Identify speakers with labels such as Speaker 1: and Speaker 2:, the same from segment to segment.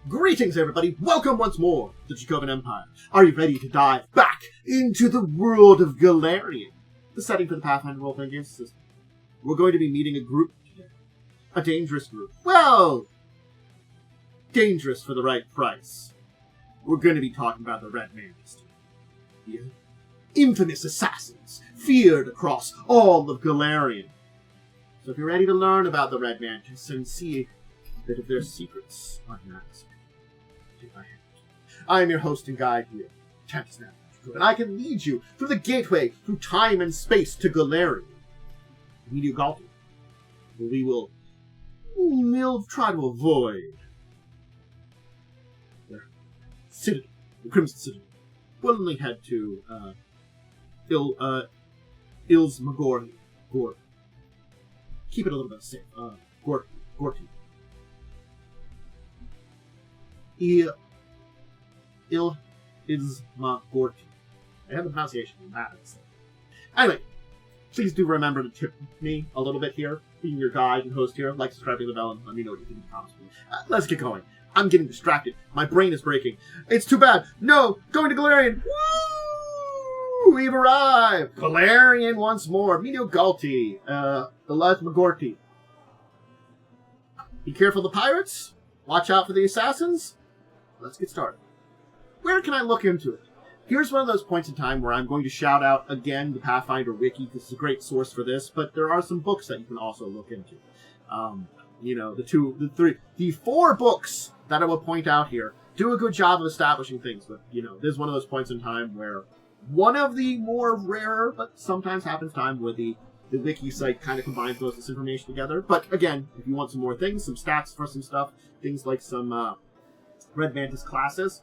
Speaker 1: Greetings, everybody! Welcome once more to the Dracovin Empire. Are you ready to dive back into the world of Golarion, the setting for the Pathfinder role-playing game system? We're going to be meeting a group today. A dangerous group. Well, dangerous for the right price. We're going to be talking about the Red Mantis. The infamous assassins, feared across all of Golarion. So if you're ready to learn about the Red Mantis and see a bit of their secrets on mask, take my hand. I am your host and guide here, Tempest Navigator, and I can lead you through the gateway through time and space to Golarion, Galti, where we'll try to avoid their citadel, the Crimson Citadel. We'll only head to Ilsmagor. Keep it a little bit safe. Gorti. Ilsmagorti. I have the pronunciation on that. Anyway, please do remember to tip me a little bit here, being your guide and host here. Like, subscribe to the bell, and let me know what you think in the comments. Let's get going. I'm getting distracted. My brain is breaking. It's too bad. No! Going to Golarion! Woo! We've arrived! Golarion once more. Galti. Ilsmagorti. Be careful of the pirates. Watch out for the assassins. Let's get started. Where can I look into it? Here's one of those points in time where I'm going to shout out again the Pathfinder wiki, because it's a great source for this, but there are some books that you can also look into. The four books that I will point out here do a good job of establishing things, but, this is one of those points in time where one of the more rare, but sometimes happens time, where the wiki site kind of combines most of this information together. But again, if you want some more things, some stats for some stuff, things like some Red Mantis classes,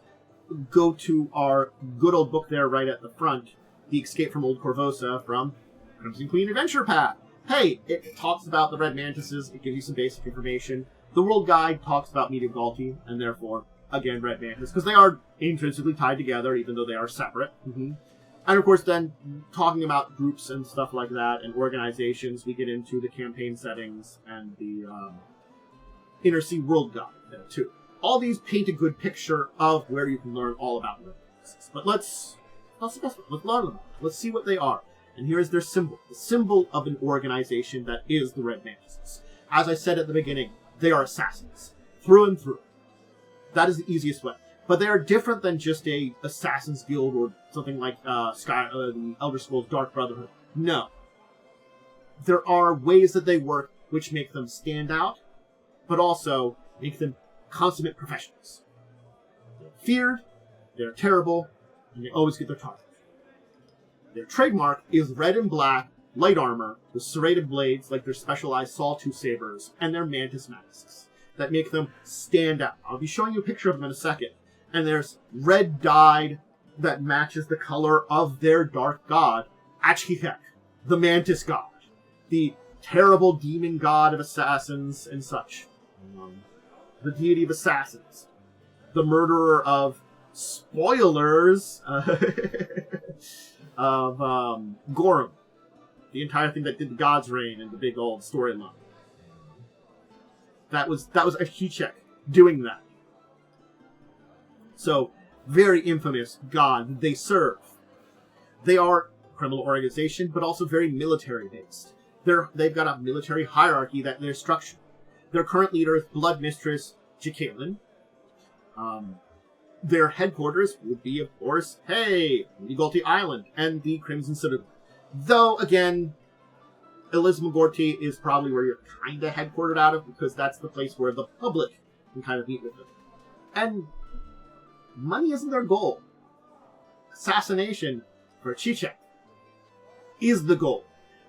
Speaker 1: go to our good old book there right at the front, The Escape from Old Corvosa from Crimson Queen Adventure Path. Hey, it talks about the Red Mantises, it gives you some basic information. The World Guide talks about Galti, and therefore, again, Red Mantis, because they are intrinsically tied together, even though they are separate. And of course, then, talking about groups and stuff like that, and organizations, we get into the campaign settings and the Inner Sea World Guide there, too. All these paint a good picture of where you can learn all about Red Mantises. But let's learn them. Let's see what they are. And here is their symbol. The symbol of an organization that is the Red Mantises. As I said at the beginning, they are assassins. Through and through. That is the easiest way. But they are different than just a Assassin's Guild or something like the Elder Scrolls Dark Brotherhood. No. There are ways that they work which make them stand out, but also make them consummate professionals. They're feared, they're terrible, and they always get their target. Their trademark is red and black, light armor, with serrated blades like their specialized sawtooth sabers, and their mantis masks that make them stand out. I'll be showing you a picture of them in a second. And there's red dyed that matches the color of their dark god, Achihek, the mantis god, the terrible demon god of assassins and such. The deity of assassins, the murderer of spoilers of Gorum, the entire thing that did the God's Reign and the big old storyline. That was Achihek doing that. So, very infamous god they serve. They are a criminal organization, but also very military-based. They've got a military hierarchy that they're structured. Their current leader is Blood Mistress Jacqueline. Their headquarters would be, of course, Galti Island and the Crimson Citadel. Though, again, Ilsmagorti is probably where you're kind of headquartered out of, because that's the place where the public can kind of meet with them. And money isn't their goal. Assassination for Achihek is the goal.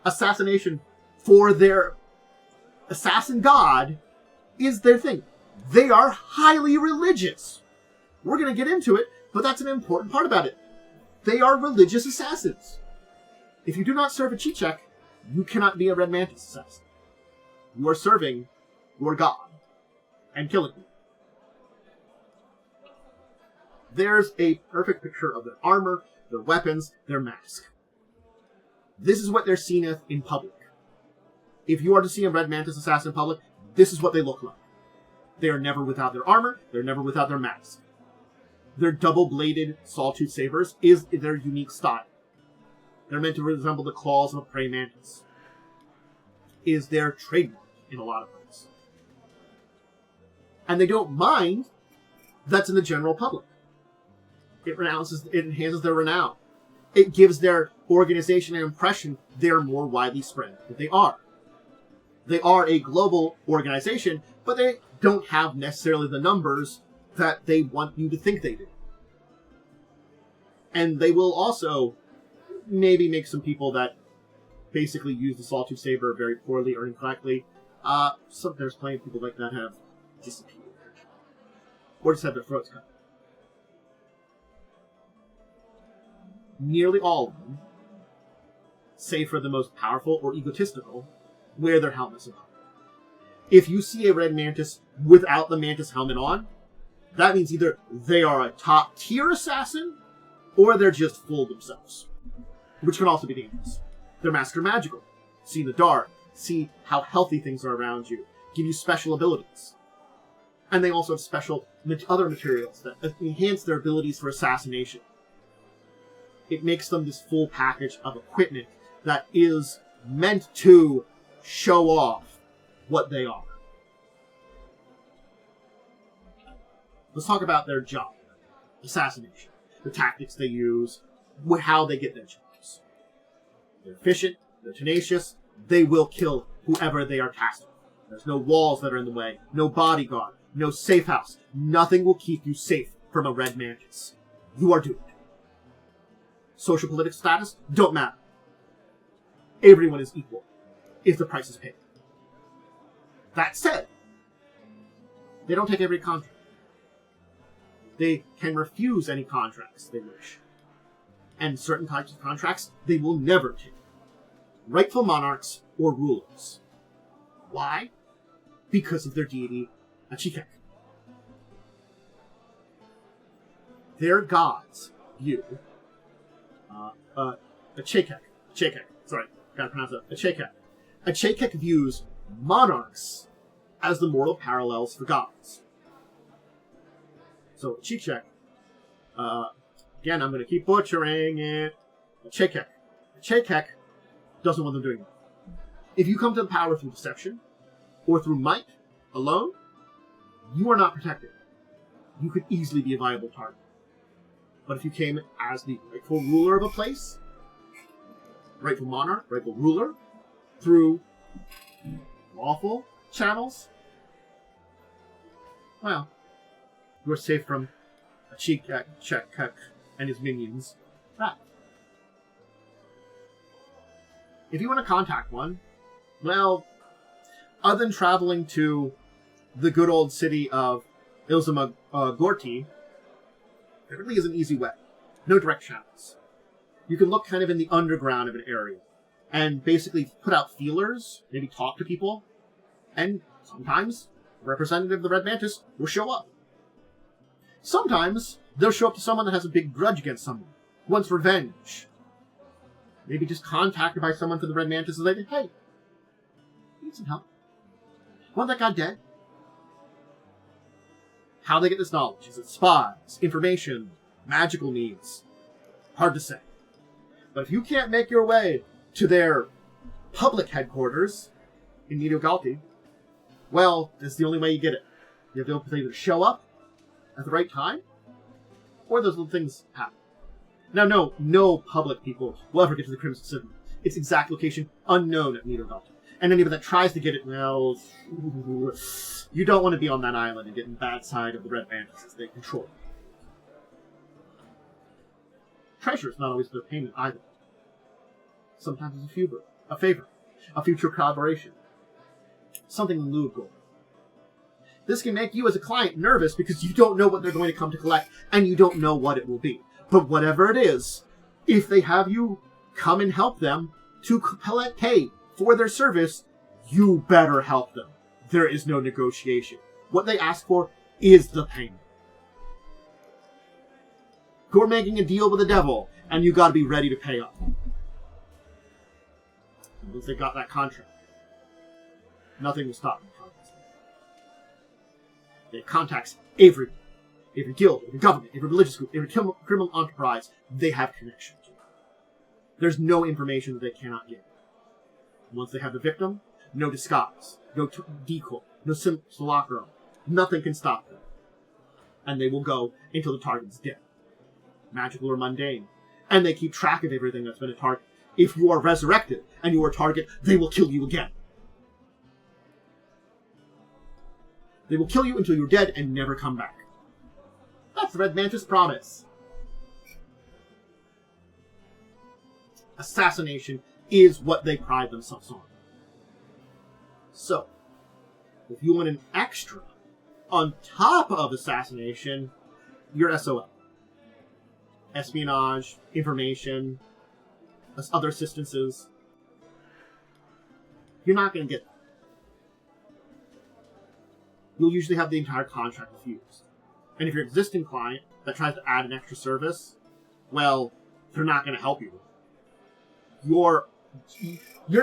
Speaker 1: Assassination for their assassin god is their thing. They are highly religious. We're going to get into it, but that's an important part about it. They are religious assassins. If you do not serve Achihek, you cannot be a Red Mantis assassin. You are serving your god and killing him. There's a perfect picture of their armor, their weapons, their mask. This is what they're seen as in public. If you are to see a Red Mantis assassin in public, this is what they look like. They are never without their armor. They're never without their mask. Their double-bladed sawtooth sabers is their unique style. They're meant to resemble the claws of a praying mantis. Is their trademark in a lot of ways. And they don't mind that's in the general public. It enhances their renown. It gives their organization an impression they're more widely spread than they are. They are a global organization, but they don't have necessarily the numbers that they want you to think they do. And they will also maybe make some people that basically use the sawtooth saber very poorly or incorrectly. There's plenty of people like that have disappeared. Or just have their throats cut. Nearly all of them, save for the most powerful or egotistical, wear their helmets on. If you see a red mantis without the mantis helmet on, that means either they are a top-tier assassin, or they're just full of themselves. Which can also be dangerous. Their masks are magical. See the dark. See how healthy things are around you. Give you special abilities. And they also have special other materials that enhance their abilities for assassination. It makes them this full package of equipment that is meant to show off what they are. Let's talk about their job. Assassination. The tactics they use. How they get their jobs. They're efficient. They're tenacious. They will kill whoever they are tasked with. There's no walls that are in the way. No bodyguard. No safe house. Nothing will keep you safe from a red mantis. You are doomed. Social political status don't matter. Everyone is equal if the price is paid. That said, they don't take every contract. They can refuse any contracts they wish. And certain types of contracts they will never take. Rightful monarchs or rulers. Why? Because of their deity, Achikek. Their gods view Achekek. Sorry, gotta pronounce it. Achekek. Achekek views monarchs as the mortal parallels for gods. So Achekek, again, I'm going to keep butchering it. Achekek doesn't want them doing that. If you come to the power through deception or through might alone, you are not protected. You could easily be a viable target. But if you came as the rightful ruler of a place, rightful monarch, rightful ruler, through lawful channels, well, you are safe from Achekek and his minions' wrath. If you want to contact one, well, other than traveling to the good old city of Ilzamagorti, there really is an easy way. No direct channels. You can look kind of in the underground of an area and basically put out feelers, maybe talk to people, and sometimes a representative of the Red Mantis will show up. Sometimes they'll show up to someone that has a big grudge against someone, who wants revenge. Maybe just contacted by someone from the Red Mantis and say, hey, need some help. Want that guy dead? How they get this knowledge? Is it spies, information, magical needs? Hard to say. But if you can't make your way to their public headquarters in Nidogalti, well, it's the only way you get it. You have to either show up at the right time, or those little things happen. Now, no public people will ever get to the Crimson Citadel. Its exact location unknown at Nidogalti. And anyone that tries to get it, well, you don't want to be on that island and get in the bad side of the Red Mantis as they control it. Treasure is not always their payment either. Sometimes it's a favor, a future collaboration, something in lieu of gold. This can make you as a client nervous because you don't know what they're going to come to collect and you don't know what it will be. But whatever it is, if they have you come and help them to pay for their service, you better help them. There is no negotiation. What they ask for is the payment. You're making a deal with the devil, and you gotta be ready to pay up. Once they got that contract, nothing will stop them. They have contacts everywhere. Every guild, every government, every religious group, every criminal enterprise, they have connections. There's no information that they cannot get. Once they have the victim, no disguise, no decoy, no simulacrum. Nothing can stop them. And they will go until the target is dead. Magical or mundane. And they keep track of everything that's been a target. If you are resurrected and you are a target, they will kill you again. They will kill you until you're dead and never come back. That's the Red Mantis promise. Assassination is what they pride themselves on. So, if you want an extra on top of assassination, you're SOL. Espionage, information, other assistances. You're not going to get that. You'll usually have the entire contract refused. And if you're an existing client that tries to add an extra service, well, they're not going to help you. You're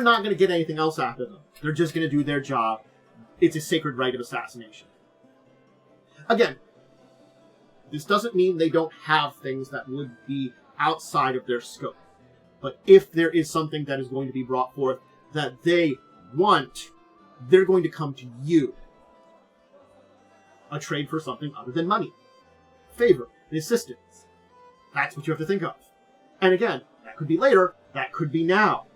Speaker 1: not going to get anything else after them. They're just going to do their job. It's a sacred right of assassination. Again, this doesn't mean they don't have things that would be outside of their scope. But if there is something that is going to be brought forth that they want, they're going to come to you. A trade for something other than money. Favor and assistance. That's what you have to think of. And again, that could be later, that could be now.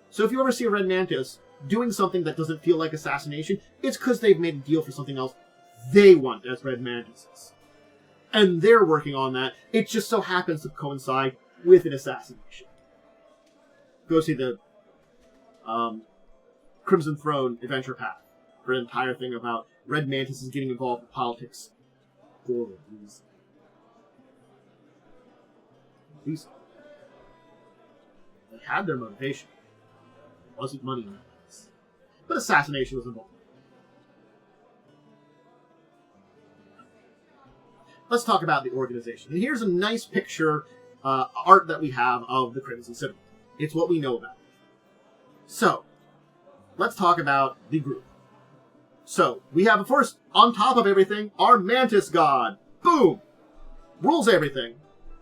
Speaker 1: So if you ever see a Red Mantis doing something that doesn't feel like assassination, it's because they've made a deal for something else they want as Red Mantises. And they're working on that. It just so happens to coincide with an assassination. Go see the Crimson Throne Adventure Path for an entire thing about Red Mantis is getting involved in politics. These they had their motivation. It wasn't money in that case. But assassination was involved. Let's talk about the organization. And here's a nice picture, art that we have of the Crimson Citadel. It's what we know about. So, let's talk about the group. So, we have, first, on top of everything, our Mantis God. Boom! Rules everything.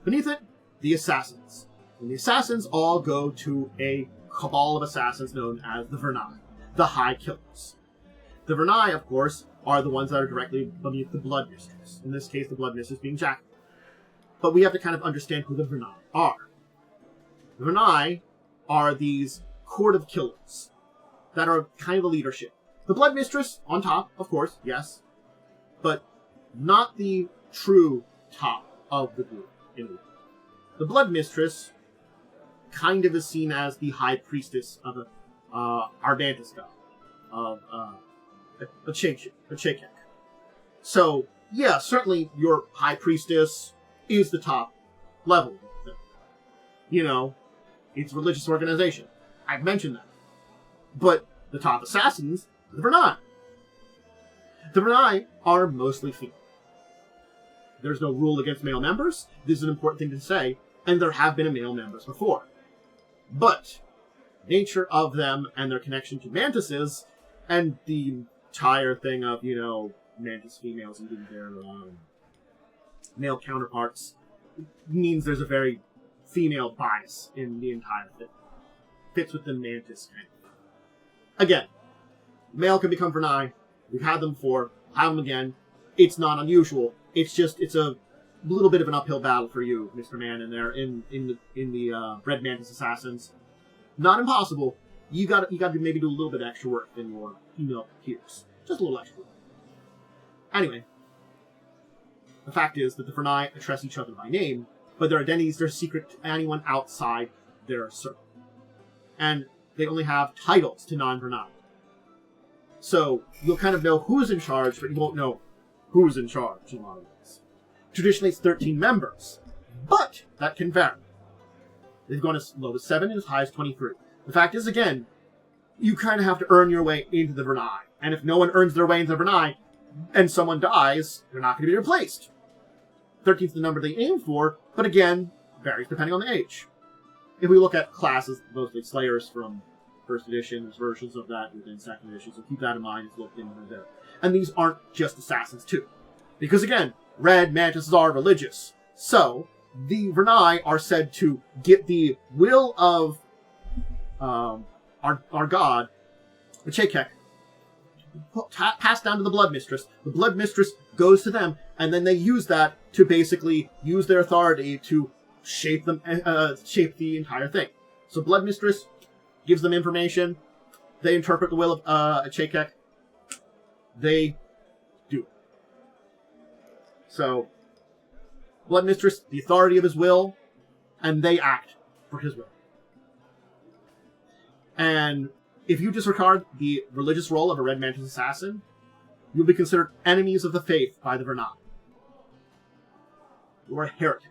Speaker 1: Beneath it, the Assassins. And the Assassins all go to a cabal of assassins known as the Vernae, the High Killers. The Vernae, of course, are the ones that are directly beneath the Blood Mistress. In this case, the Blood Mistress being Jack. But we have to kind of understand who the Vernae are. The Vernae are these court of killers that are kind of a leadership. The Blood Mistress, on top, of course, yes, but not the true top of the group. The Blood Mistress kind of is seen as the High Priestess of our Mantis God, of a Chekek. So, yeah, certainly your High Priestess is the top level of the thing. You know, it's a religious organization. I've mentioned that. But the top assassins are the Vernae. The Vernae are mostly female. There's no rule against male members. This is an important thing to say, and there have been male members before. But nature of them and their connection to mantises and the entire thing of, you know, mantis females and their male counterparts means there's a very female bias in the entire thing. Fits with the mantis kind of thing. Again, male can become Vernae. We've had them before. Have them again. It's not unusual. It's a little bit of an uphill battle for you, Mr. Man, in there in the Red Mantis Assassins. Not impossible. You got to maybe do a little bit of extra work than your female peers. Just a little extra work. Anyway, the fact is that the Vernae address each other by name, but their identities are secret to anyone outside their circle. And they only have titles to non-Vernae. So you'll kind of know who's in charge, but you won't know who's in charge in a lot of ways. Traditionally, it's 13 members, but that can vary. They've gone as low as 7 and as high as 23. The fact is, again, you kind of have to earn your way into the Vernae. And if no one earns their way into the Vernae, and someone dies, they're not going to be replaced. 13 is the number they aim for, but again, varies depending on the age. If we look at classes, mostly Slayers from first edition, there's versions of that within second edition, so keep that in mind. It's looked into there. And these aren't just assassins, too. Because, again, Red Mantises are religious. So, the Vernai are said to get the will of our god, the Chekek, passed down to the Blood Mistress. The Blood Mistress goes to them, and then they use that to basically use their authority to shape the entire thing. So Blood Mistress gives them information. They interpret the will of a Chekek. They do it. So, Blood Mistress, the authority of his will, and they act for his will. And if you disregard the religious role of a Red Mantis assassin, you'll be considered enemies of the faith by the Vernai. You're a heretic.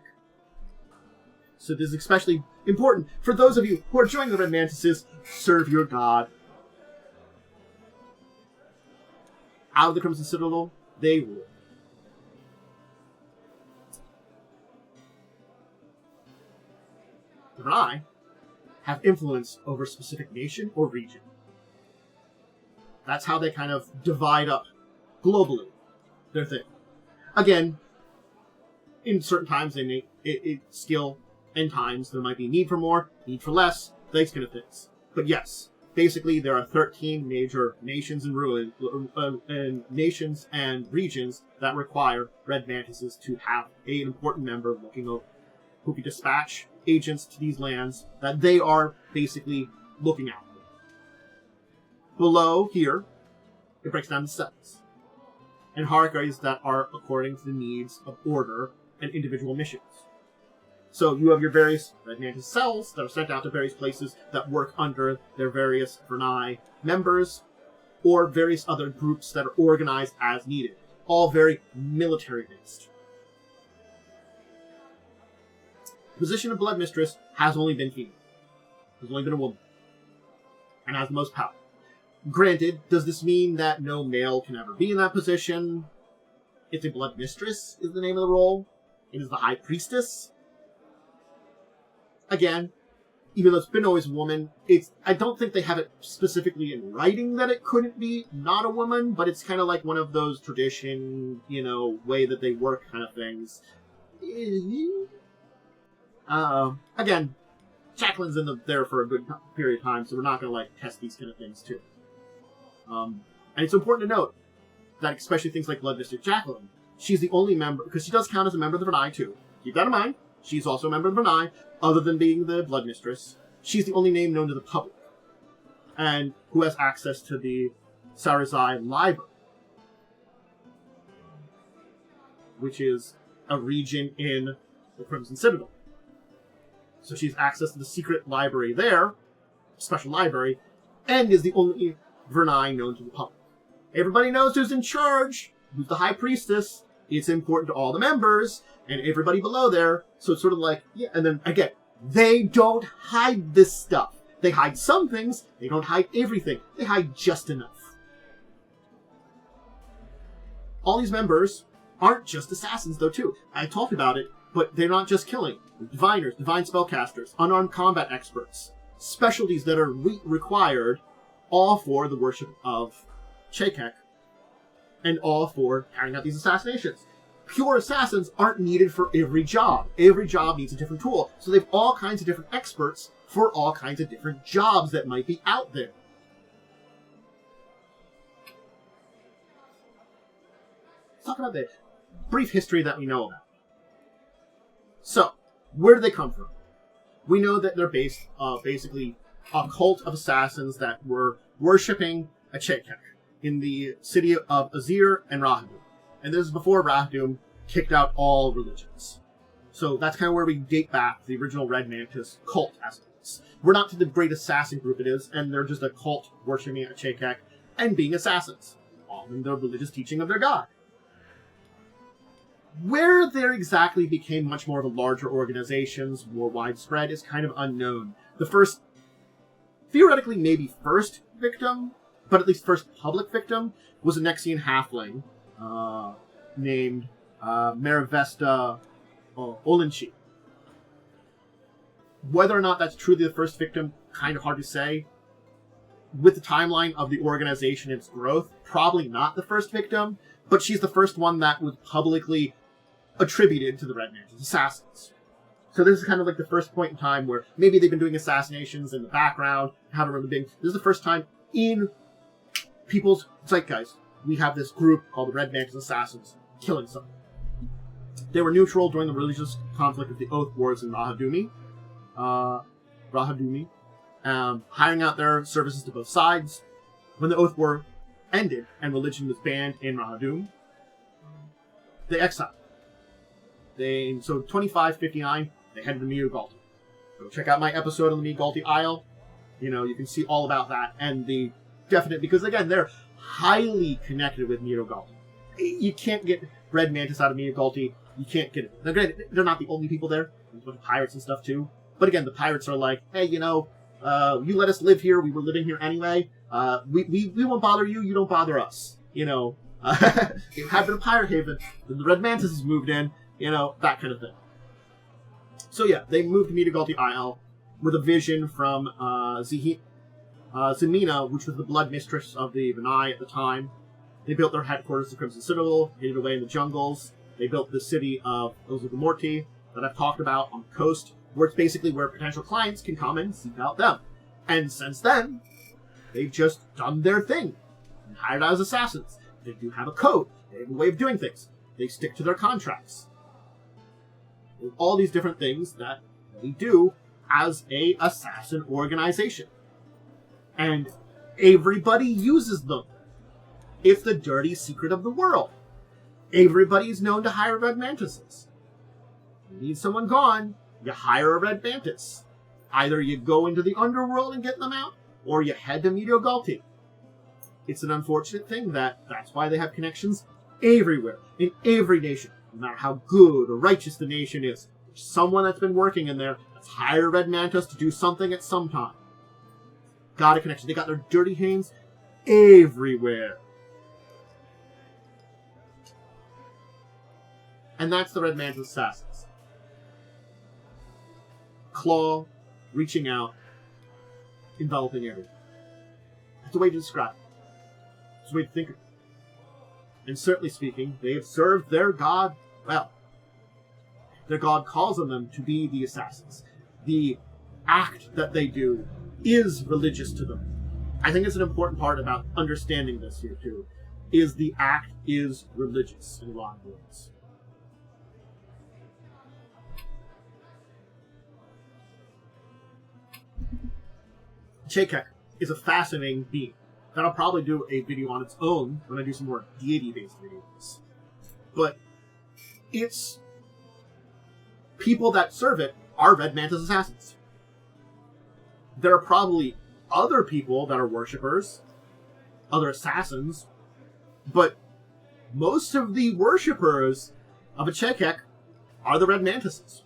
Speaker 1: So this is especially important for those of you who are joining the Red Mantises. Serve your god. Out of the Crimson Citadel, they rule. The Vernai have influence over a specific nation or region. That's how they kind of divide up globally their thing. Again, in certain times they may skill, and times there might be need for more, need for less, those kind of things. But yes, basically there are 13 major nations and nations and regions that require Red Mantises to have an important member looking over, who can dispatch agents to these lands that they are basically looking at. Below here, it breaks down to cells and hierarchies that are according to the needs of order and individual missions. So you have your various Red Mantis cells that are sent out to various places that work under their various Vernai members, or various other groups that are organized as needed. All very military-based. The position of Blood Mistress has only been female. Has only been a woman. And has the most power. Granted, does this mean that no male can ever be in that position? It's a Blood Mistress is the name of the role. It is the High Priestess. Again, even though it's been always a woman, I don't think they have it specifically in writing that it couldn't be not a woman, but it's kind of like one of those tradition, way that they work kind of things. Again, Jacqueline's there for a good period of time, so we're not going to test these kind of things too. And it's important to note that especially things like Blood Mistress Jacqueline, she's the only member, because she does count as a member of the Vernai too. Keep that in mind. She's also a member of the Vernai, other than being the Blood Mistress. She's the only name known to the public, and who has access to the Sarazai Library, which is a region in the Crimson Citadel. So she has access to the secret library there, special library, and is the only Vernai known to the public. Everybody knows who's in charge, who's the High Priestess. It's important to all the members, and everybody below there. So it's sort of like, yeah, and then again, they don't hide this stuff. They hide some things, they don't hide everything. They hide just enough. All these members aren't just assassins, though, too. I talked about it, but they're not just killing. They're diviners, divine spellcasters, unarmed combat experts, specialties that are required, all for the worship of Chekek, and all for carrying out these assassinations. Pure assassins aren't needed for every job. Every job needs a different tool. So they have all kinds of different experts for all kinds of different jobs that might be out there. Let's talk about the brief history that we know about. So, where do they come from? We know that they're based, basically, a cult of assassins that were worshipping a Chekek in the city of Azir and Rahdum. And this is before Rahdum kicked out all religions. So that's kind of where we date back the original Red Mantis cult as it is. We're not to the great assassin group it is, and they're just a cult worshipping a Chekek and being assassins, all in the religious teaching of their god. Where they exactly became much more of a larger organizations, more widespread, is kind of unknown. The first, theoretically maybe first victim, but at least first public victim, was a Nexian halfling named Maravesta Olinchi. Whether or not that's truly the first victim, kind of hard to say. with the timeline of the organization and its growth, probably not the first victim, but she's the first one that was publicly attributed to the Red Mantis assassins. So this is kind of like the first point in time where maybe they've been doing assassinations in the background, haven't really been. This is the first time in people's zeitgeist we have this group called the Red Mantis assassins killing someone. They were neutral during the religious conflict of the Oath Wars in Rahadumi, hiring out their services to both sides. When the Oath War ended and religion was banned in Rahadum, they exiled. So 2559, they headed to Mido Galti. Go check out my episode on the Mido Galti Isle. You can see all about that and the definite, because again, they're highly connected with Mido Galti. You can't get Red Mantis out of Mido Galti. You can't get it. They're not the only people there. There's a bunch of pirates and stuff too. But again, the pirates are like, hey, you let us live here. We were living here anyway. We won't bother you. You don't bother us. It had been a pirate haven. Then the Red Mantis has moved in. That kind of thing. So yeah, they moved to Mido Galti Isle with a vision from Zemina, which was the blood mistress of the Vanai at the time. They built their headquarters at Crimson Citadel, hid away in the jungles. They built the city of Ozugumorti that I've talked about on the coast, where it's basically where potential clients can come and seek out them. And since then, they've just done their thing and hired out as assassins. They do have a code. They have a way of doing things. They stick to their contracts. There's all these different things that they do as a assassin organization. And everybody uses them. It's the dirty secret of the world. Everybody's known to hire Red Mantises. You need someone gone, you hire a Red Mantis. Either you go into the underworld and get them out, or you head to Mido Galti. It's an unfortunate thing that's why they have connections everywhere, in every nation. No matter how good or righteous the nation is, there's someone that's been working in there that's hired a Red Mantis to do something at some time. Got a connection. They got their dirty hands everywhere. And that's the Red Mantis assassins. Claw, reaching out, enveloping everything. That's a way to describe it. It's a way to think of it. And certainly speaking, they have served their god well. Their god calls on them to be the assassins. The act that they do is religious to them. I think it's an important part about understanding this here too, is the act is religious in a lot of ways. Chekek is a fascinating being that I'll probably do a video on its own when I do some more deity-based videos. But its people that serve it are Red Mantis assassins. There are probably other people that are worshippers, other assassins, but most of the worshippers of a Chekek are the Red Mantises.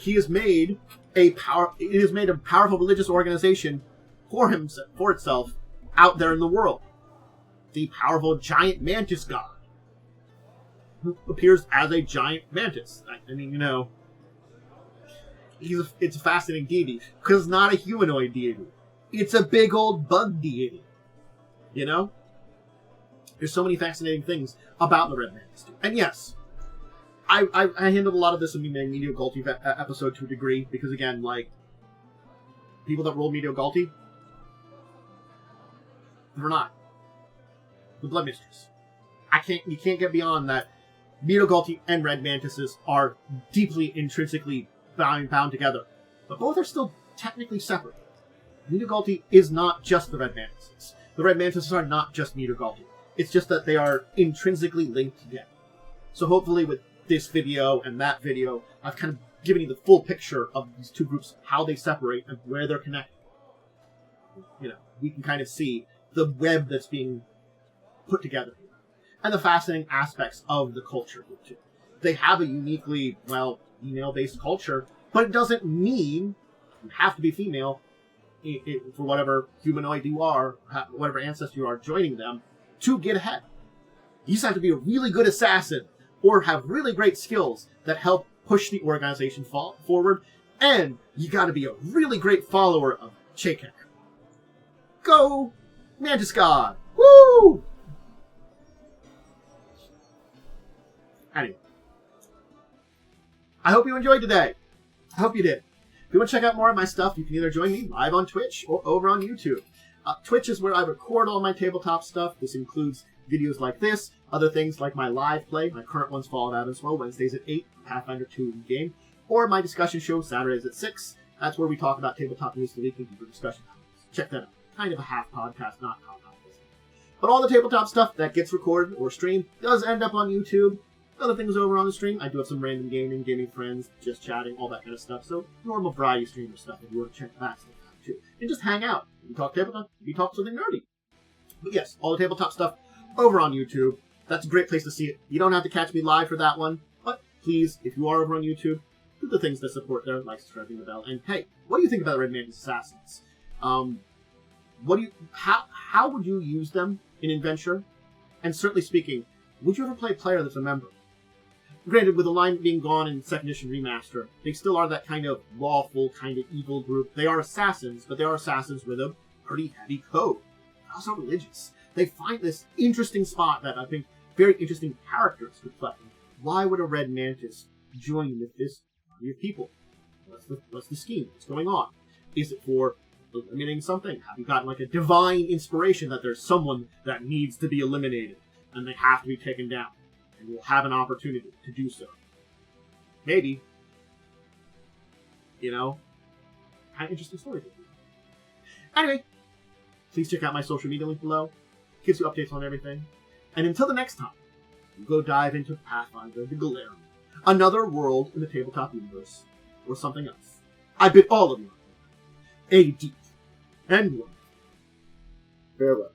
Speaker 1: It has made a powerful religious organization for itself out there in the world. The powerful giant mantis god, who appears as a giant mantis. It's a fascinating deity, because it's not a humanoid deity. It's a big old bug deity. There's so many fascinating things about the Red Mantis. And yes, I handled a lot of this in the Mido Galti episode to a degree, because again, people that roll Mido Galti, they're not the Blood Mistress. You can't get beyond that. Mido Galti and Red Mantises are deeply intrinsically bound together, but both are still technically separate. Mido Galti is not just the Red Mantises. The Red Mantises are not just Mido Galti. It's just that they are intrinsically linked together. So hopefully with this video and that video, I've kind of given you the full picture of these two groups, how they separate and where they're connected. We can kind of see the web that's being put together here. And the fascinating aspects of the culture here too. They have a uniquely, female-based culture, but it doesn't mean you have to be female for whatever humanoid you are, whatever ancestor you are joining them, to get ahead. You just have to be a really good assassin or have really great skills that help push the organization forward, and you got to be a really great follower of Chekek. Go Mantis God! Woo! Anyway. I hope you enjoyed today. I hope you did. If you want to check out more of my stuff, you can either join me live on Twitch or over on YouTube. Twitch is where I record all my tabletop stuff. This includes videos like this, other things like my live play. My current one's Fallout out as well, Wednesdays at 8, Pathfinder 2 in game. Or my discussion show, Saturdays at 6. That's where we talk about tabletop news of the week and deeper discussion topics. Check that out. Kind of a half podcast, not compound. But all the tabletop stuff that gets recorded or streamed does end up on YouTube. Other things over on the stream, I do have some random gaming friends, just chatting, all that kind of stuff. So normal variety streamer stuff if you want to check that stuff out too. And just hang out. We talk tabletop, we talk something nerdy. But yes, all the tabletop stuff over on YouTube. That's a great place to see it. You don't have to catch me live for that one, but please, if you are over on YouTube, do the things that support there, like subscribing the bell. And hey, what do you think about Red Mantis Assassins? How would you use them in Adventure? And certainly speaking, would you ever play a player that's a member? Granted, with the line being gone in 2nd edition remaster, they still are that kind of lawful, kind of evil group. They are assassins, but they are assassins with a pretty heavy code. They're also religious. They find this interesting spot that I think very interesting characters could play. Why would a Red Mantis join with this party of people? What's the scheme? What's going on? Is it for eliminating something? Have you gotten like a divine inspiration that there's someone that needs to be eliminated and they have to be taken down? And we'll have an opportunity to do so. Maybe. You know? Kind of interesting story. Anyway, please check out my social media link below. Gives you updates on everything. And until the next time, we'll go dive into Pathfinder, the Golarion, another world in the tabletop universe, or something else. I bid all of you a deep and wonderful farewell.